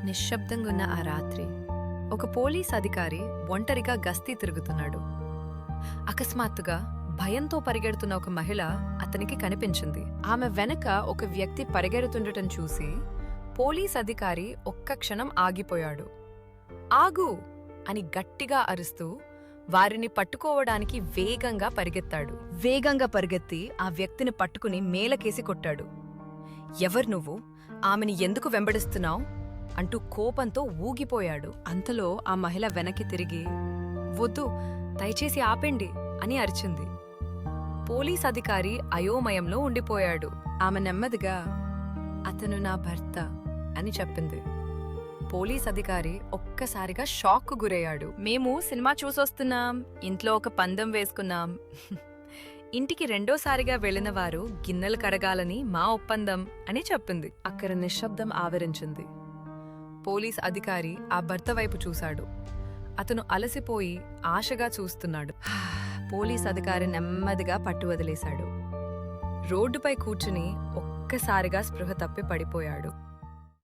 నిశ్శబ్దంగున్న ఆ రాత్రి ఒక పోలీస్ అధికారి ఒంటరిగా గస్తీ తిరుగుతున్నాడు. అకస్మాత్తుగా భయంతో పరిగెడుతున్న ఒక మహిళ అతనికి కనిపించింది. ఆమె వెనక ఒక వ్యక్తి పరిగెడుతుండటం చూసి పోలీస్ అధికారి ఒక్క క్షణం ఆగిపోయాడు. ఆగు అని గట్టిగా అరుస్తూ వారిని పట్టుకోవడానికి వేగంగా పరిగెత్తి ఆ వ్యక్తిని పట్టుకుని మేలకేసి కొట్టాడు. ఎవరు నువ్వు? ఆమెని ఎందుకు వెంబడిస్తున్నావు? అంటూ కోపంతో ఊగిపోయాడు. అంతలో ఆ మహిళ వెనక్కి తిరిగి, వద్దు, దయచేసి ఆపండి అని అరిచింది. పోలీస్ అధికారి అయోమయంలో ఉండిపోయాడు. ఆమె నెమ్మదిగా, అతను నా భర్త అని చెప్పింది. పోలీస్ అధికారి ఒక్కసారిగా షాక్కు గురయ్యాడు. మేము సినిమా చూసొస్తున్నాం, ఇంట్లో ఒక పందెం వేసుకున్నాం. ఇంటికి రెండోసారిగా వెళ్లిన వారు గిన్నెలు కడగాలని మా ఒప్పందం అని చెప్పింది. అక్కడ నిశ్శబ్దం ఆవరించింది. పోలీస్ అధికారి ఆ భర్త వైపు చూశాడు. అతను అలసిపోయి ఆశగా చూస్తున్నాడు. పోలీస్ అధికారి నెమ్మదిగా పట్టు వదిలేశాడు. రోడ్డుపై కూర్చుని ఒక్కసారిగా స్పృహ తప్పి పడిపోయాడు.